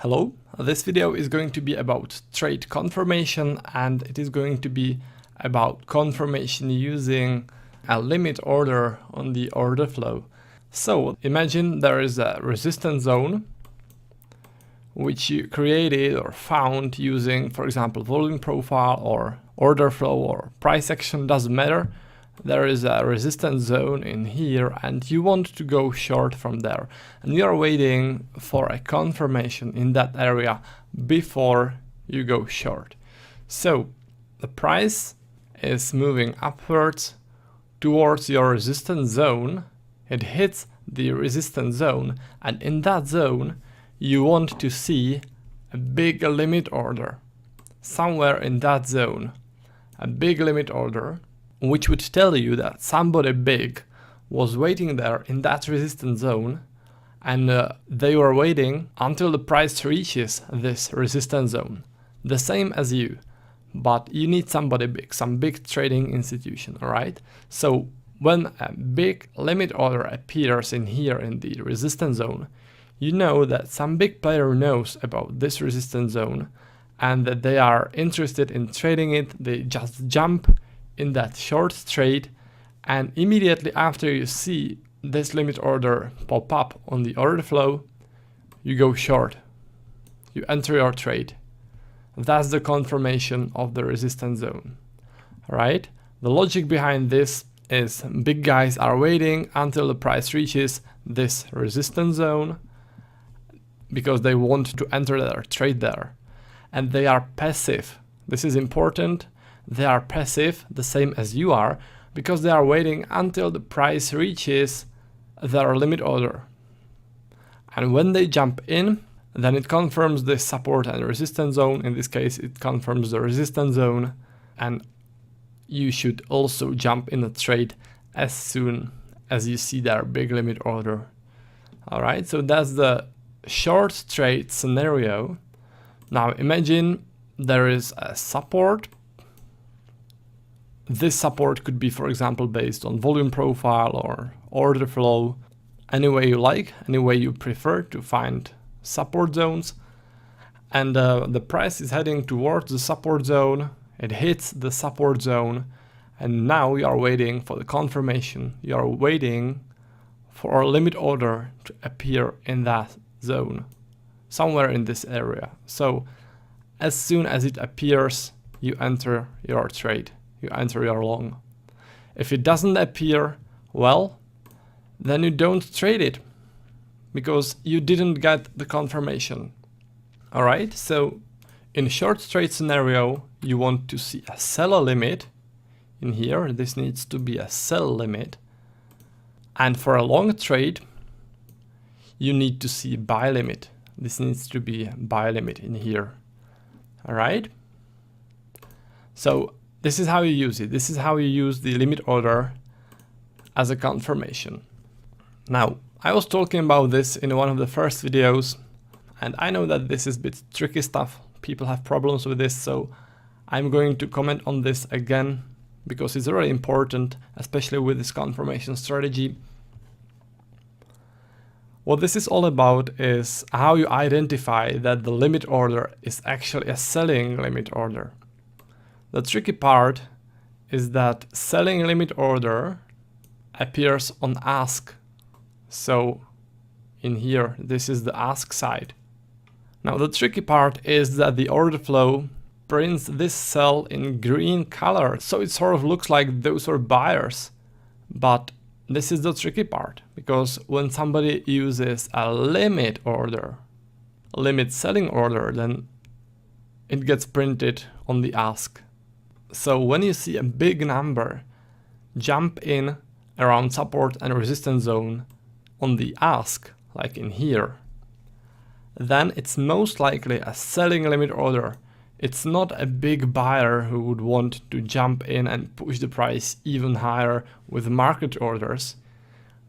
Hello, this video is going to be about trade confirmation, and it is going to be about confirmation using a limit order on the order flow. So imagine there is a resistance zone which you created or found using, for example, volume profile or order flow or price action, doesn't matter. There is a resistance zone in here and you want to go short from there, and you are waiting for a confirmation in that area before you go short. So the price is moving upwards towards your resistance zone. It hits the resistance zone, and in that zone you want to see a big limit order somewhere in that zone, a big limit order which would tell you that somebody big was waiting there in that resistance zone, and they were waiting until the price reaches this resistance zone, the same as you, but you need somebody big, some big trading institution, alright? So when a big limit order appears in here in the resistance zone, you know that some big player knows about this resistance zone and that they are interested in trading it. They just jump in that short trade, and immediately after you see this limit order pop up on the order flow, you go short, you enter your trade. That's the confirmation of the resistance zone. Right? The logic behind this is big guys are waiting until the price reaches this resistance zone because they want to enter their trade there, and they are passive. This is important. They are passive, the same as you are, because they are waiting until the price reaches their limit order. And when they jump in, then it confirms the support and resistance zone. In this case, it confirms the resistance zone, and you should also jump in a trade as soon as you see their big limit order. Alright, so that's the short trade scenario. Now imagine there is a support. This support could be, for example, based on volume profile or order flow, any way you like, any way you prefer to find support zones. And the price is heading towards the support zone. It hits the support zone, and now you are waiting for the confirmation. You are waiting for a limit order to appear in that zone, somewhere in this area. So as soon as it appears, you enter your trade. You enter your long. If it doesn't appear, well, then you don't trade it because you didn't get the confirmation. Alright, so in short trade scenario, you want to see a sell limit in here. This needs to be a sell limit. And for a long trade, you need to see buy limit. This needs to be a buy limit in here. Alright, so this is how you use it. This is how you use the limit order as a confirmation. Now, I was talking about this in one of the first videos, and I know that this is a bit tricky stuff. People have problems with this, so I'm going to comment on this again because it's really important, especially with this confirmation strategy. What this is all about is how you identify that the limit order is actually a selling limit order. The tricky part is that selling limit order appears on ask. So in here, this is the ask side. Now the tricky part is that the order flow prints this cell in green color. So it sort of looks like those are buyers. But this is the tricky part, because when somebody uses a limit order, limit selling order, then it gets printed on the ask. So when you see a big number jump in around support and resistance zone on the ask, like in here, then it's most likely a selling limit order. It's not a big buyer who would want to jump in and push the price even higher with market orders.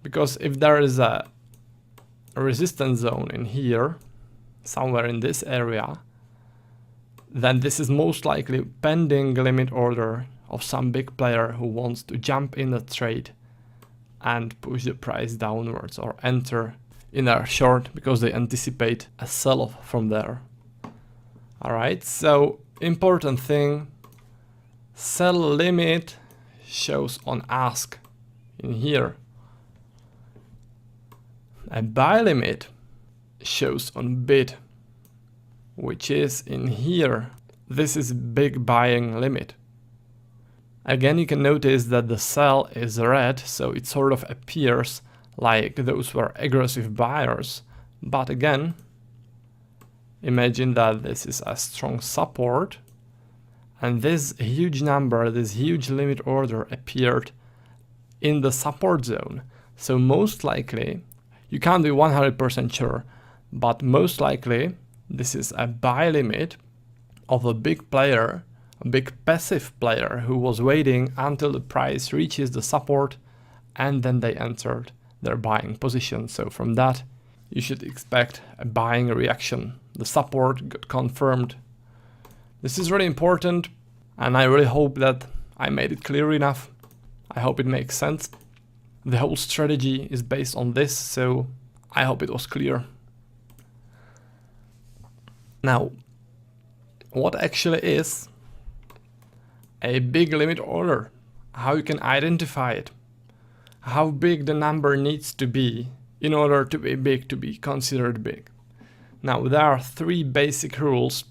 Because if there is a resistance zone in here, somewhere in this area, then this is most likely pending limit order of some big player who wants to jump in a trade and push the price downwards or enter in their short because they anticipate a sell-off from there. Alright, so important thing, sell limit shows on ask in here. A buy limit shows on bid, which is in here. This is big buying limit. Again, you can notice that the sell is red, so it sort of appears like those were aggressive buyers. But again, imagine that this is a strong support, and this huge number, this huge limit order appeared in the support zone. So most likely, you can't be 100% sure, but most likely this is a buy limit of a big player, a big passive player who was waiting until the price reaches the support and then they entered their buying position. So from that, you should expect a buying reaction. The support got confirmed. This is really important, and I really hope that I made it clear enough. I hope it makes sense. The whole strategy is based on this, so I hope it was clear. Now, what actually is a big limit order? How you can identify it? How big the number needs to be in order to be big, to be considered big? Now, there are three basic rules,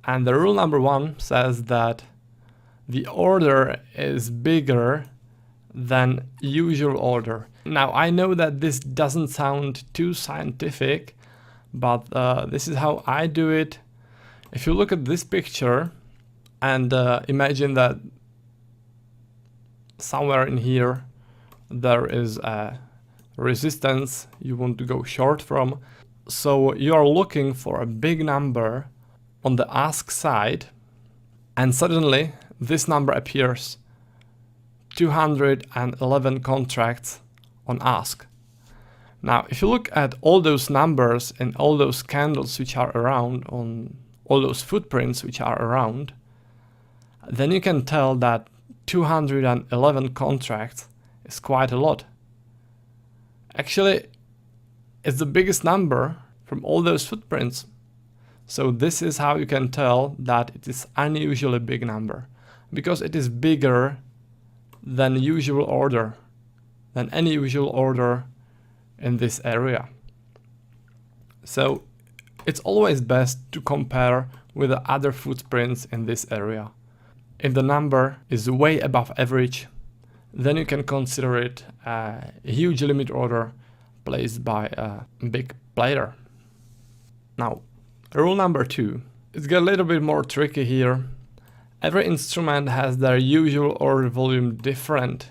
and the rule number one says that the order is bigger than usual order. Now, I know that this doesn't sound too scientific, but this is how I do it. If you look at this picture and imagine that somewhere in here there is a resistance you want to go short from. So you are looking for a big number on the ask side, and suddenly this number appears. 211 contracts on ask. Now, if you look at all those numbers and all those candles which are around, on all those footprints which are around, then you can tell that 211 contracts is quite a lot. Actually, it's the biggest number from all those footprints. So this is how you can tell that it is unusually big number, because it is bigger than usual order, than any usual order in this area. So it's always best to compare with the other footprints in this area. If the number is way above average, then you can consider it a huge limit order placed by a big player. Now, rule number two. It's got a little bit more tricky here. Every instrument has their usual order volume different.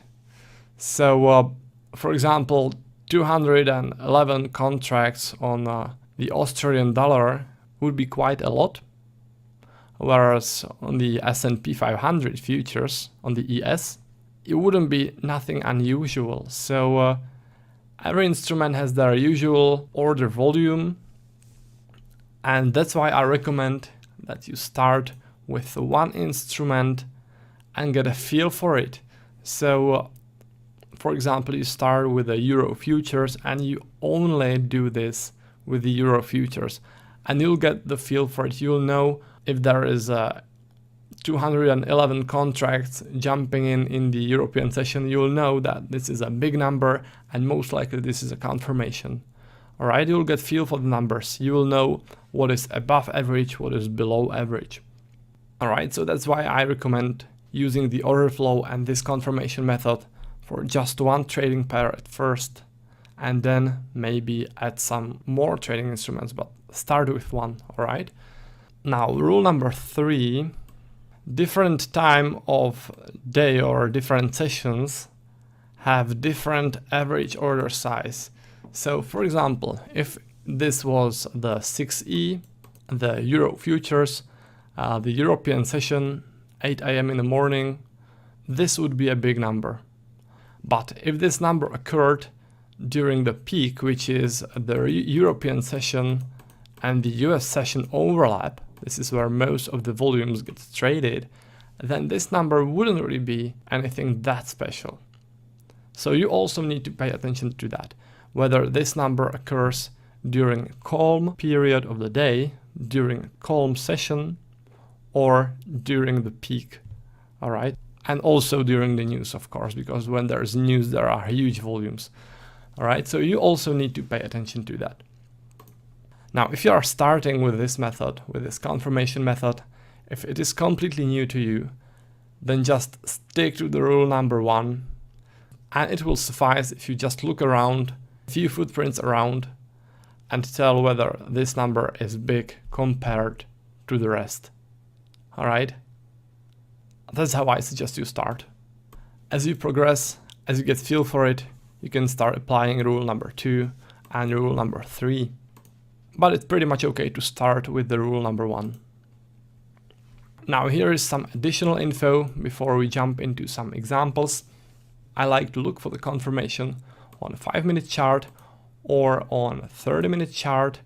So, for example, 211 contracts on the Australian dollar would be quite a lot, whereas on the S&P 500 futures, on the ES, it wouldn't be nothing unusual. So every instrument has their usual order volume, and that's why I recommend that you start with one instrument and get a feel for it. So for example, you start with the Euro futures and you only do this with the Euro futures, and you'll get the feel for it. You'll know if there is 211 contracts jumping in the European session. You'll know that this is a big number, and most likely this is a confirmation. All right, you'll get feel for the numbers. You will know what is above average, what is below average. All right, so that's why I recommend using the order flow and this confirmation method for just one trading pair at first, and then maybe add some more trading instruments, but start with one. All right. Now, rule number three, different time of day or different sessions have different average order size. So for example, if this was the 6E, the Euro futures, the European session, 8 AM in the morning, this would be a big number. But if this number occurred during the peak, which is the European session and the US session overlap, this is where most of the volumes get traded, then this number wouldn't really be anything that special. So you also need to pay attention to that. whether this number occurs during a calm period of the day, during a calm session, or during the peak. All right. And also during the news, of course, because when there's news, there are huge volumes. All right. So you also need to pay attention to that. Now, if you are starting with this method, with this confirmation method, if it is completely new to you, then just stick to the rule number 1, and it will suffice if you just look around, a few footprints around, and tell whether this number is big compared to the rest. All right? That's how I suggest you start. As you progress, as you get feel for it, you can start applying rule number 2 and rule number 3. But it's pretty much okay to start with the rule number 1. Now here is some additional info before we jump into some examples. I like to look for the confirmation on a 5-minute chart or on a 30-minute chart.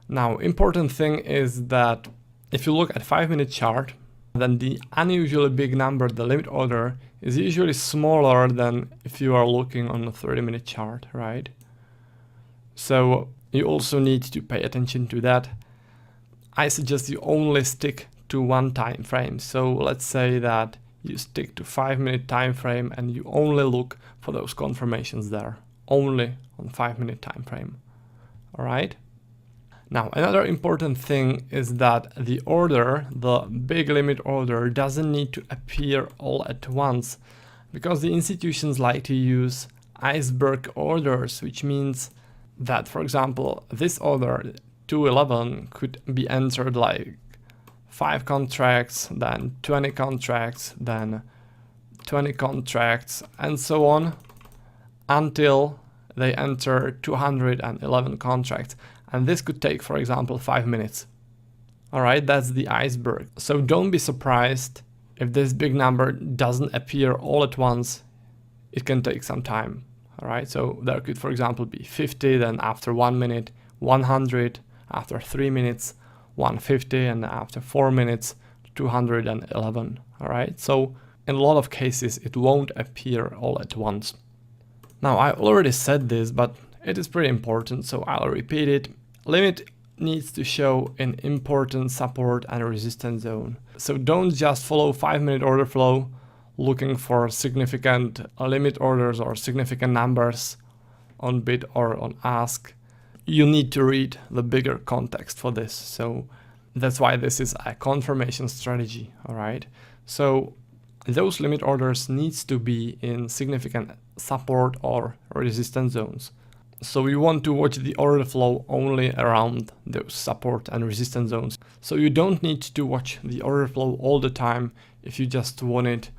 Now, important thing is that if you look at 5-minute chart, then the unusually big number, the limit order, is usually smaller than if you are looking on a 30-minute chart, right? So you also need to pay attention to that. I suggest you only stick to one time frame. So let's say that you stick to 5-minute time frame and you only look for those confirmations there, only on 5-minute time frame. All right. Now, another important thing is that the order, the big limit order, doesn't need to appear all at once, because the institutions like to use iceberg orders, which means that, for example, this order 211 could be entered like 5 contracts, then 20 contracts, then 20 contracts, and so on, until they enter 211 contracts. And this could take, for example, 5 minutes. All right, that's the iceberg. So don't be surprised if this big number doesn't appear all at once. It can take some time. All right, so there could, for example, be 50, then after 1 minute, 100, after 3 minutes, 150, and after 4 minutes, 211. All right, so in a lot of cases, it won't appear all at once. Now, I already said this, but it is pretty important, so I'll repeat it. Limit needs to show an important support and resistance zone. So don't just follow 5-minute order flow looking for significant limit orders or significant numbers on bid or on ask. You need to read the bigger context for this. So that's why this is a confirmation strategy, all right? So those limit orders needs to be in significant support or resistance zones. So you want to watch the order flow only around those support and resistance zones. So you don't need to watch the order flow all the time if you just want it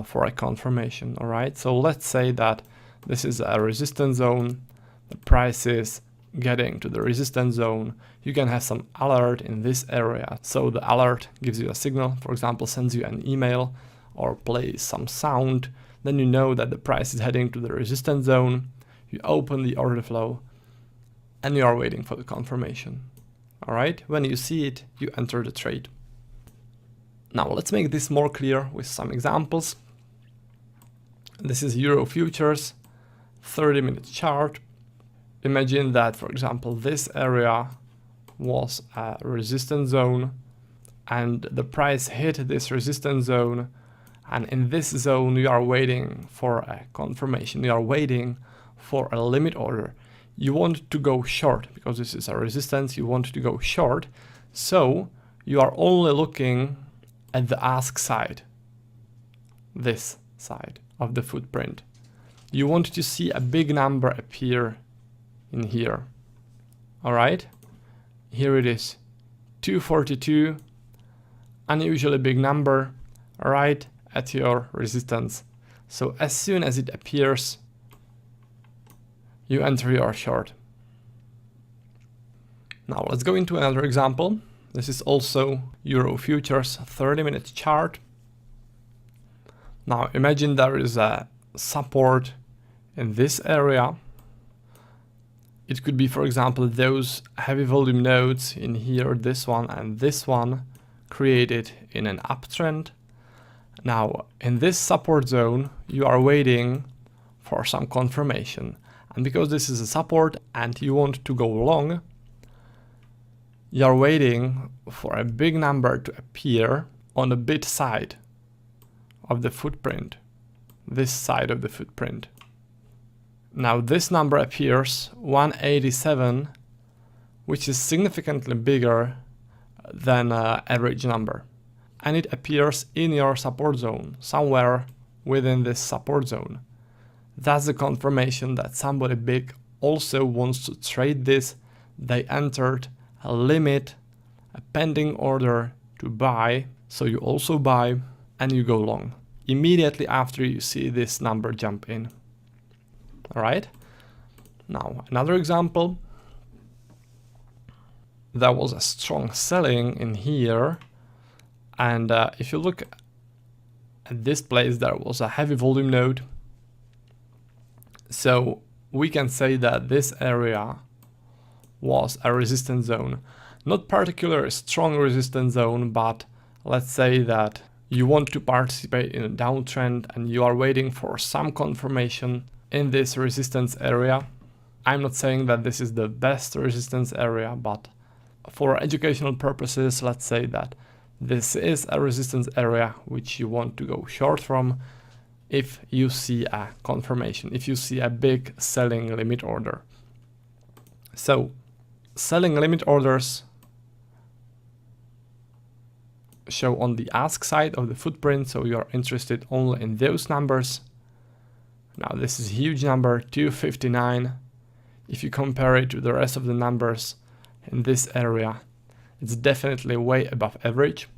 for a confirmation, all right? So let's say that this is a resistance zone, the price is getting to the resistance zone. You can have some alert in this area. So the alert gives you a signal, for example, sends you an email or plays some sound. Then you know that the price is heading to the resistance zone. You open the order flow and you are waiting for the confirmation. All right, when you see it, you enter the trade. Now let's make this more clear with some examples. This is Euro futures, 30-minute chart. Imagine that, for example, this area was a resistance zone and the price hit this resistance zone. And in this zone, you are waiting for a confirmation. You are waiting for a limit order. You want to go short because this is a resistance. You want to go short. So you are only looking at the ask side, this side of the footprint. You want to see a big number appear in here. All right, here it is, 242, unusually big number, right at your resistance. So as soon as it appears, you enter your short. Now let's go into another example. This is also Euro futures 30-minute chart. Now imagine there is a support in this area. It could be, for example, those heavy volume nodes in here, this one and this one, created in an uptrend. Now in this support zone, you are waiting for some confirmation. And because this is a support and you want to go long, you're waiting for a big number to appear on the bid side of the footprint, this side of the footprint. Now this number appears 187, which is significantly bigger than average number. And it appears in your support zone, somewhere within this support zone. That's the confirmation that somebody big also wants to trade this. They entered a limit, a pending order to buy, so you also buy and you go long immediately after you see this number jump in. All right. Now another example. There was a strong selling in here, and if you look at this place, there was a heavy volume node. So we can say that this area was a resistance zone. Not particularly a strong resistance zone, but let's say that you want to participate in a downtrend and you are waiting for some confirmation in this resistance area. I'm not saying that this is the best resistance area, but for educational purposes, let's say that this is a resistance area which you want to go short from if you see a confirmation, if you see a big selling limit order. So selling limit orders show on the ask side of the footprint, so you are interested only in those numbers. Now this is a huge number, 259. If you compare it to the rest of the numbers in this area, it's definitely way above average.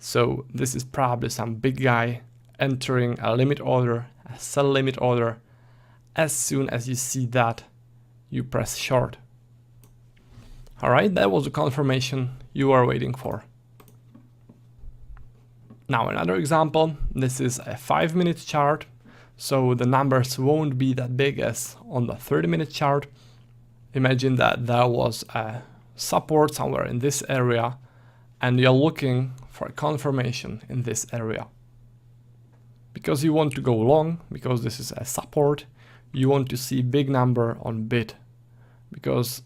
So this is probably some big guy entering a limit order, a sell limit order. As soon as you see that, you press short. All right, that was the confirmation you are waiting for. Now another example, this is a 5-minute chart. So the numbers won't be that big as on the 30-minute chart. Imagine that there was a support somewhere in this area and you're looking for a confirmation in this area. Because you want to go long, because this is a support, you want to see big number on bid, because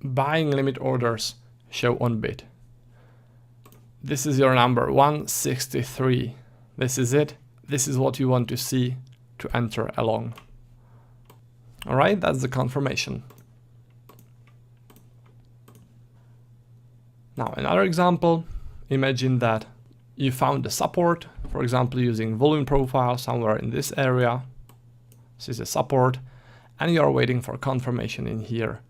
buying limit orders show on bid. This is your number 163. This is it. This is what you want to see to enter along. All right, that's the confirmation. Now another example, imagine that you found the support, for example, using volume profile somewhere in this area. This is a support, and you are waiting for confirmation in here.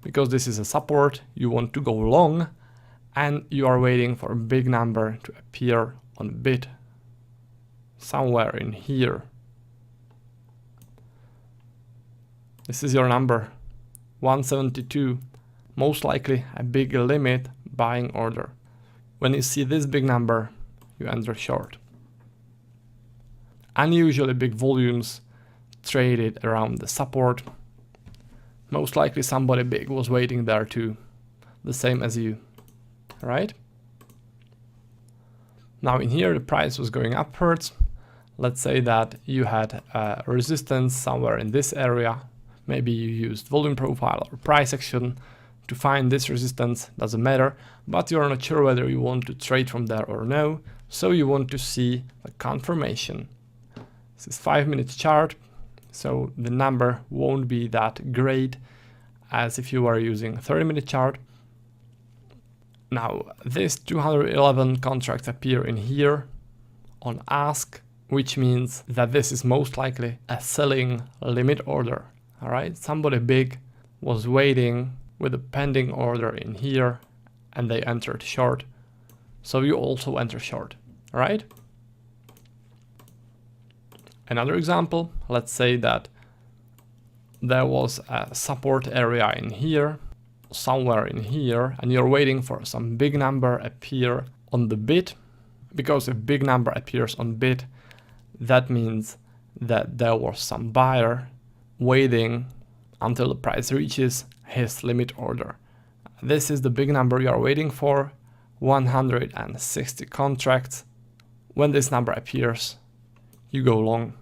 Because this is a support, you want to go long, and you are waiting for a big number to appear on bid somewhere in here. This is your number, 172, most likely a big limit buying order. When you see this big number, you enter short. Unusually big volumes traded around the support. Most likely somebody big was waiting there too, the same as you, right? Now in here the price was going upwards. Let's say that you had a resistance somewhere in this area. Maybe you used volume profile or price action to find this resistance, doesn't matter, but you're not sure whether you want to trade from there or no, so you want to see a confirmation. This is 5-minute chart, so the number won't be that great as if you were using a 30-minute chart. Now this 211 contracts appear in here on ask, which means that this is most likely a selling limit order. All right, somebody big was waiting with a pending order in here and they entered short, so you also enter short. All right. Another example, let's say that there was a support area in here, somewhere in here, and you're waiting for some big number appear on the bid. Because if big number appears on bid, that means that there was some buyer waiting until the price reaches his limit order. This is the big number you are waiting for, 160 contracts. When this number appears, you go long.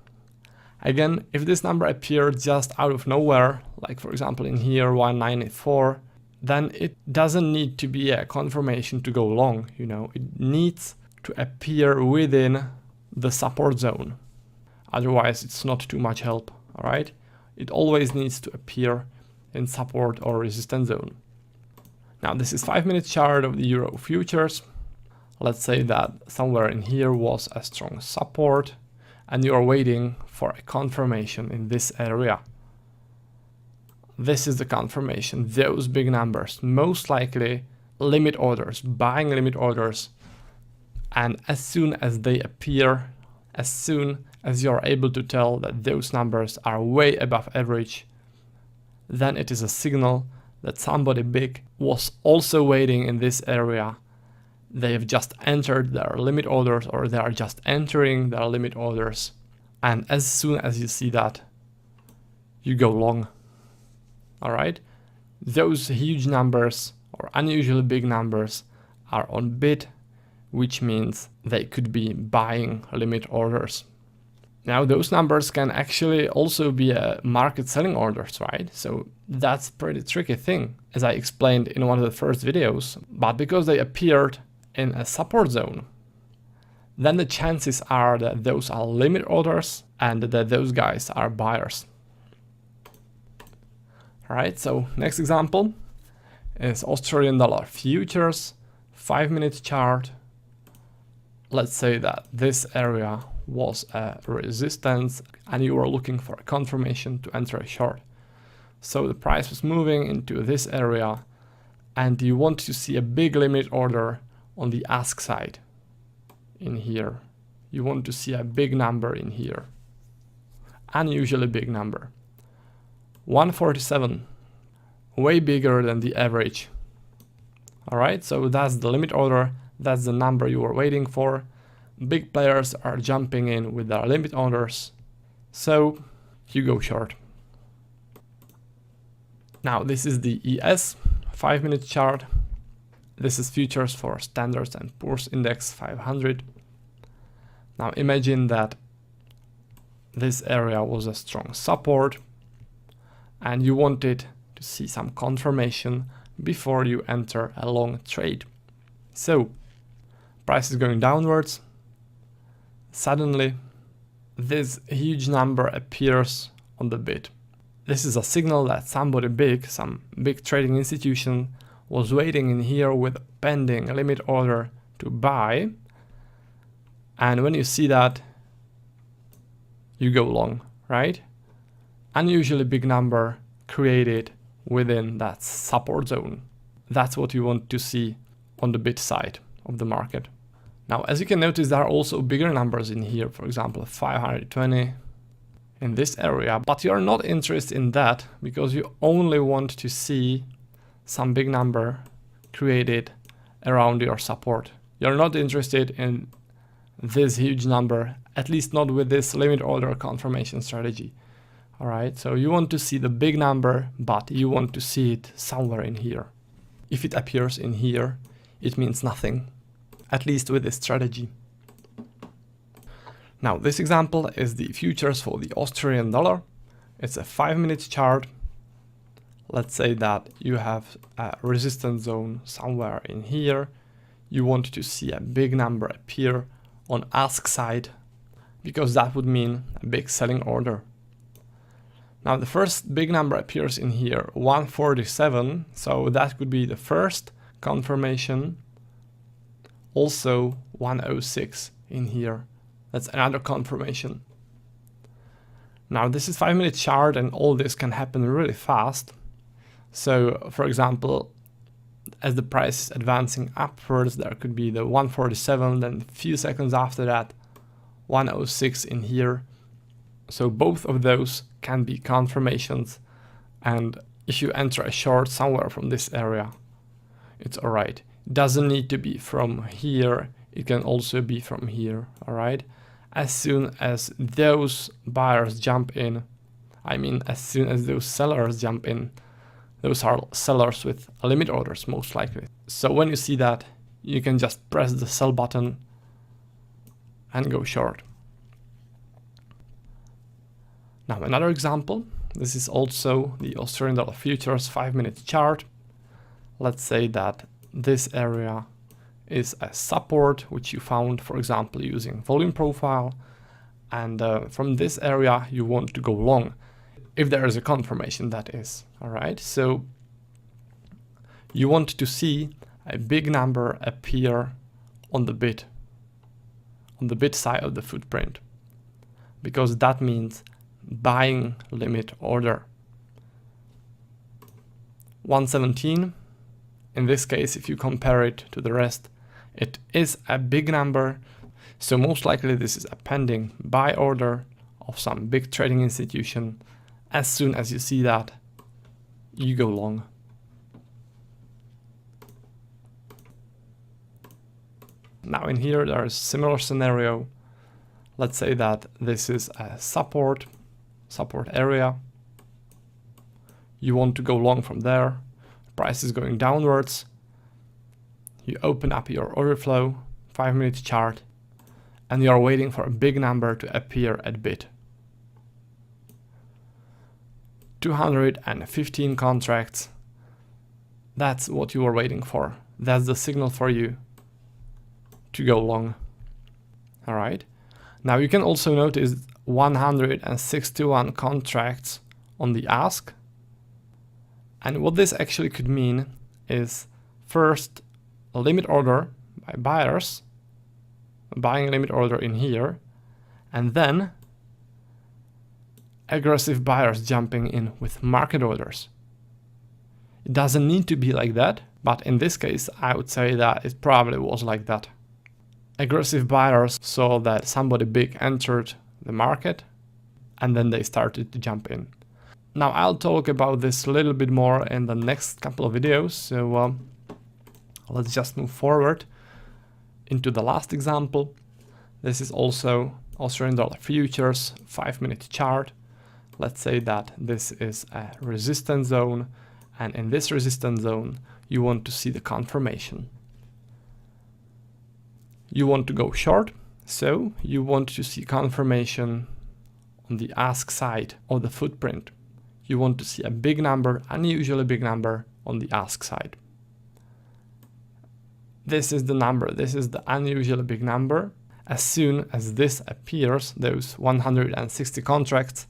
Again, if this number appeared just out of nowhere, like for example in here 1984, then it doesn't need to be a confirmation to go long, you know, it needs to appear within the support zone. Otherwise, it's not too much help, all right? It always needs to appear in support or resistance zone. Now, this is 5-minute chart of the Euro futures. Let's say that somewhere in here was a strong support and you are waiting for a confirmation in this area. This is the confirmation, those big numbers, most likely limit orders, buying limit orders. And as soon as they appear, as soon as you're able to tell that those numbers are way above average, then it is a signal that somebody big was also waiting in this area. They have just entered their limit orders, or they are just entering their limit orders. And as soon as you see that, you go long. All right? Those huge numbers or unusually big numbers are on bid, which means they could be buying limit orders. Now, those numbers can actually also be market selling orders, right? So that's a pretty tricky thing, as I explained in one of the first videos. But because they appeared in a support zone, then the chances are that those are limit orders and that those guys are buyers. All right, so next example is Australian dollar futures, 5-minute chart. Let's say that this area was a resistance and you were looking for a confirmation to enter a short. So the price was moving into this area and you want to see a big limit order on the ask side in here. You want to see a big number in here, unusually big number. 147, way bigger than the average. All right, so that's the limit order. That's the number you were waiting for. Big players are jumping in with their limit orders, so you go short. Now this is the ES 5-minute chart. This is futures for Standard & Poor's Index 500. Now imagine that this area was a strong support and you wanted to see some confirmation before you enter a long trade. So price is going downwards. Suddenly this huge number appears on the bid. This is a signal that somebody big, some big trading institution, was waiting in here with a pending limit order to buy. And when you see that, you go long, right? Unusually big number created within that support zone. That's what you want to see on the bid side of the market. Now, as you can notice, there are also bigger numbers in here, for example, 520 in this area, but you're not interested in that because you only want to see some big number created around your support. You're not interested in this huge number, at least not with this limit order confirmation strategy. All right, so you want to see the big number, but you want to see it somewhere in here. If it appears in here, it means nothing, at least with this strategy. Now, this example is the futures for the Australian dollar. It's a 5-minute chart. Let's say that you have a resistance zone somewhere in here. You want to see a big number appear on ask side, because that would mean a big selling order. Now the first big number appears in here, 147, so that could be the first confirmation. Also 106 in here, that's another confirmation. Now this is 5-minute chart and all this can happen really fast. So for example, as the price is advancing upwards, there could be the 147, then a few seconds after that 106 in here. So both of those can be confirmations, and if you enter a short somewhere from this area, it's all right. It doesn't need to be from here, it can also be from here, all right? As soon as those buyers jump in, I mean as soon as those sellers jump in, those are sellers with limit orders most likely. So when you see that, you can just press the sell button and go short. Now another example, this is also the Australian dollar futures 5-minute chart. Let's say that this area is a support which you found, for example, using volume profile, and from this area you want to go long, if there is a confirmation, that is. All right, so you want to see a big number appear on the bid side of the footprint, because that means buying limit order. 117, in this case, if you compare it to the rest, it is a big number, so most likely this is a pending buy order of some big trading institution. As soon as you see that, you go long. Now in here there is a similar scenario. Let's say that this is a support area. You want to go long from there. Price is going downwards. You open up your order flow, 5-minute chart, and you are waiting for a big number to appear at bid. 215 contracts. That's what you are waiting for. That's the signal for you to go long. All right. Now you can also notice 161 contracts on the ask. And what this actually could mean is, first, a limit order by buyers, buying a limit order in here, and then aggressive buyers jumping in with market orders. It doesn't need to be like that, but in this case, I would say that it probably was like that. Aggressive buyers saw that somebody big entered the market, and then they started to jump in. Now I'll talk about this a little bit more in the next couple of videos, so let's just move forward into the last example. This is also Australian dollar futures 5-minute chart. Let's say that this is a resistance zone, and in this resistance zone you want to see the confirmation. You want to go short, so you want to see confirmation on the ask side of the footprint. You want to see a big number, unusually big number, on the ask side. This is the number, this is the unusually big number. As soon as this appears, those 160 contracts,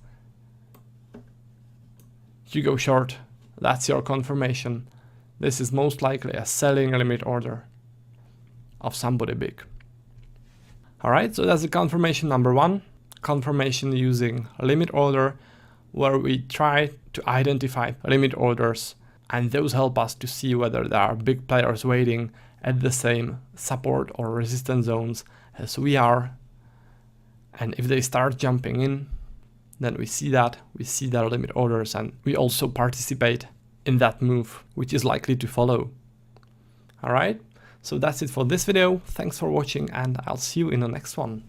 you go short. That's your confirmation. This is most likely a selling limit order of somebody big. Alright, so that's the confirmation number 1. Confirmation using a limit order, where we try to identify limit orders, and those help us to see whether there are big players waiting at the same support or resistance zones as we are. And if they start jumping in, then we see their limit orders, and we also participate in that move, which is likely to follow. Alright, so that's it for this video. Thanks for watching, and I'll see you in the next one.